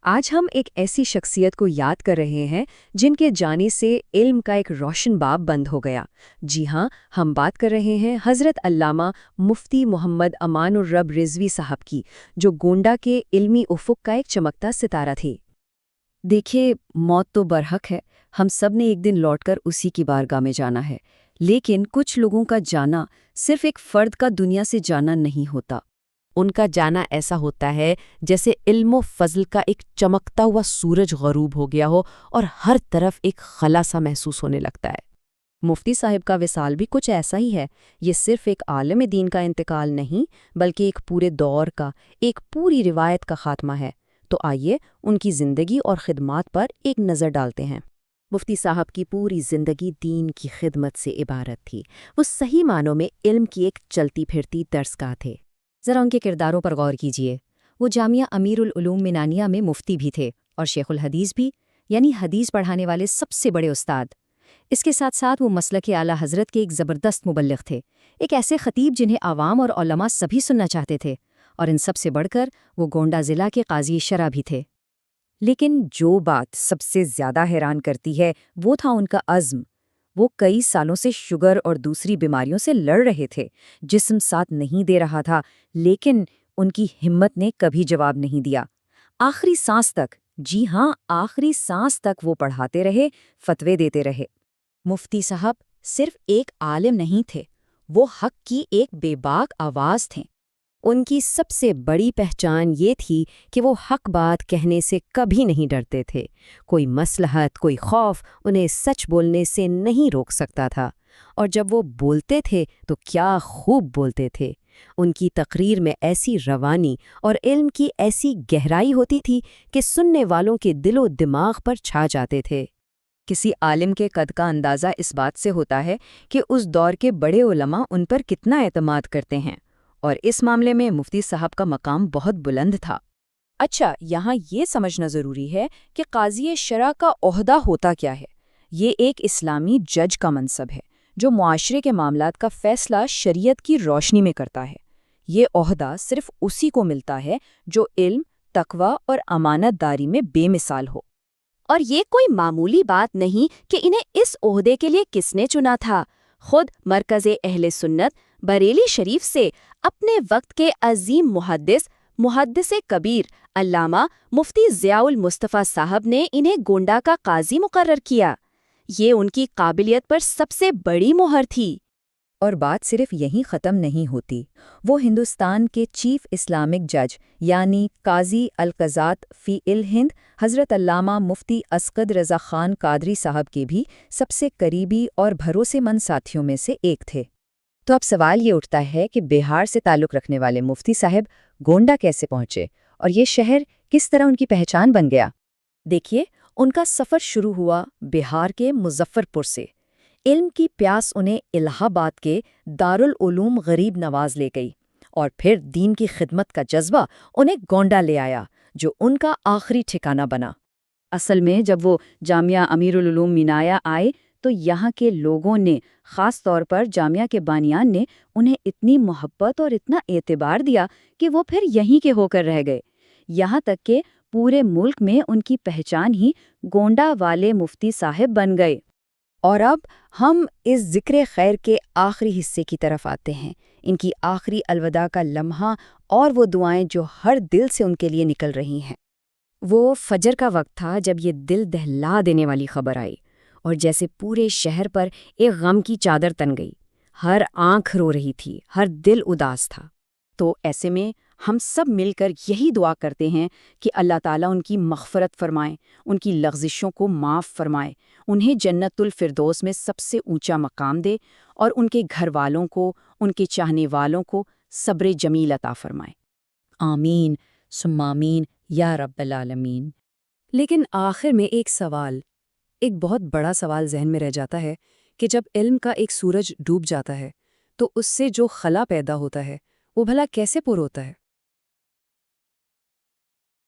آج ہم ایک ایسی شخصیت کو یاد کر رہے ہیں جن کے جانے سے علم کا ایک روشن باب بند ہو گیا۔ جی ہاں، ہم بات کر رہے ہیں حضرت علامہ مفتی محمد امان الرب رضوی صاحب کی، جو گونڈہ کے علمی افق کا ایک چمکتا ستارہ تھے۔ دیکھیے، موت تو برحق ہے، ہم سب نے ایک دن لوٹ کر اسی کی بارگاہ میں جانا ہے، لیکن کچھ لوگوں کا جانا صرف ایک فرد کا دنیا سے جانا نہیں ہوتا۔ ان کا جانا ایسا ہوتا ہے جیسے علم و فضل کا ایک چمکتا ہوا سورج غروب ہو گیا ہو اور ہر طرف ایک خلا سا محسوس ہونے لگتا ہے۔ مفتی صاحب کا وصال بھی کچھ ایسا ہی ہے۔ یہ صرف ایک عالم دین کا انتقال نہیں، بلکہ ایک پورے دور کا، ایک پوری روایت کا خاتمہ ہے۔ تو آئیے ان کی زندگی اور خدمات پر ایک نظر ڈالتے ہیں۔ مفتی صاحب کی پوری زندگی دین کی خدمت سے عبارت تھی۔ وہ صحیح معنوں میں علم کی ایک چلتی پھرتی درسگاہ تھے۔ ذرا ان کے کرداروں پر غور کیجیے۔ وہ جامعہ امیر العلوم منانیہ میں مفتی بھی تھے اور شیخ الحدیث بھی، یعنی حدیث پڑھانے والے سب سے بڑے استاد۔ اس کے ساتھ ساتھ وہ مسلک اعلیٰ حضرت کے ایک زبردست مبلغ تھے، ایک ایسے خطیب جنہیں عوام اور علماء سبھی سننا چاہتے تھے، اور ان سب سے بڑھ کر وہ گونڈہ ضلع کے قاضی شرع بھی تھے۔ لیکن جو بات سب سے زیادہ حیران کرتی ہے وہ تھا ان کا عزم۔ وہ کئی سالوں سے شوگر اور دوسری بیماریوں سے لڑ رہے تھے، جسم ساتھ نہیں دے رہا تھا، لیکن ان کی ہمت نے کبھی جواب نہیں دیا۔ آخری سانس تک، جی ہاں، آخری سانس تک وہ پڑھاتے رہے، فتوے دیتے رہے۔ مفتی صاحب صرف ایک عالم نہیں تھے، وہ حق کی ایک بے باک آواز تھیں۔ ان کی سب سے بڑی پہچان یہ تھی کہ وہ حق بات کہنے سے کبھی نہیں ڈرتے تھے۔ کوئی مصلحت، کوئی خوف انہیں سچ بولنے سے نہیں روک سکتا تھا، اور جب وہ بولتے تھے تو کیا خوب بولتے تھے۔ ان کی تقریر میں ایسی روانی اور علم کی ایسی گہرائی ہوتی تھی کہ سننے والوں کے دل و دماغ پر چھا جاتے تھے۔ کسی عالم کے قد کا اندازہ اس بات سے ہوتا ہے کہ اس دور کے بڑے علماء ان پر کتنا اعتماد کرتے ہیں، اور اس معاملے میں مفتی صاحب کا مقام بہت بلند تھا۔ اچھا، یہاں یہ سمجھنا ضروری ہے کہ قاضی شرع کا عہدہ ہوتا کیا ہے۔ یہ ایک اسلامی جج کا منصب ہے جو معاشرے کے معاملات کا فیصلہ شریعت کی روشنی میں کرتا ہے۔ یہ عہدہ صرف اسی کو ملتا ہے جو علم، تقوی اور امانت داری میں بے مثال ہو۔ اور یہ کوئی معمولی بات نہیں کہ انہیں اس عہدے کے لیے کس نے چنا تھا۔ خود مرکز اہل سنت بریلی شریف سے اپنے وقت کے عظیم محدث کبیر علامہ مفتی ضیاء المصطفیٰ صاحب نے انہیں گونڈہ کا قاضی مقرر کیا۔ یہ ان کی قابلیت پر سب سے بڑی مہر تھی۔ اور بات صرف یہیں ختم نہیں ہوتی۔ وہ ہندوستان کے چیف اسلامک جج یعنی قاضی القضات فی الہند حضرت علامہ مفتی اسقد رضا خان قادری صاحب کے بھی سب سے قریبی اور بھروسے مند ساتھیوں میں سے ایک تھے۔ تو اب سوال یہ اٹھتا ہے کہ بہار سے تعلق رکھنے والے مفتی صاحب گونڈہ کیسے پہنچے، اور یہ شہر کس طرح ان کی پہچان بن گیا؟ دیکھیے، ان کا سفر شروع ہوا بہار کے مظفر پور سے۔ علم کی پیاس انہیں الہ آباد کے دارالعلوم غریب نواز لے گئی، اور پھر دین کی خدمت کا جذبہ انہیں گونڈہ لے آیا، جو ان کا آخری ٹھکانہ بنا۔ اصل میں جب وہ جامعہ امیر العلوم منانیہ آئے تو یہاں کے لوگوں نے، خاص طور پر جامعہ کے بانیان نے، انہیں اتنی محبت اور اتنا اعتبار دیا کہ وہ پھر یہیں کے ہو کر رہ گئے، یہاں تک کہ پورے ملک میں ان کی پہچان ہی گونڈہ والے مفتی صاحب بن گئے۔ اور اب ہم اس ذکر خیر کے آخری حصے کی طرف آتے ہیں، ان کی آخری الوداع کا لمحہ اور وہ دعائیں جو ہر دل سے ان کے لیے نکل رہی ہیں۔ وہ فجر کا وقت تھا جب یہ دل دہلا دینے والی خبر آئی، اور جیسے پورے شہر پر ایک غم کی چادر تن گئی۔ ہر آنکھ رو رہی تھی، ہر دل اداس تھا۔ تو ایسے میں ہم سب مل کر یہی دعا کرتے ہیں کہ اللہ تعالیٰ ان کی مغفرت فرمائے، ان کی لغزشوں کو معاف فرمائے، انہیں جنت الفردوس میں سب سے اونچا مقام دے، اور ان کے گھر والوں کو، ان کے چاہنے والوں کو صبر جمیل عطا فرمائے۔ آمین ثم آمین یا رب العالمین۔ لیکن آخر میں ایک بہت بڑا سوال ذہن میں رہ جاتا ہے کہ جب علم کا ایک سورج ڈوب جاتا ہے تو اس سے جو خلا پیدا ہوتا ہے وہ بھلا کیسے پر ہوتا ہے؟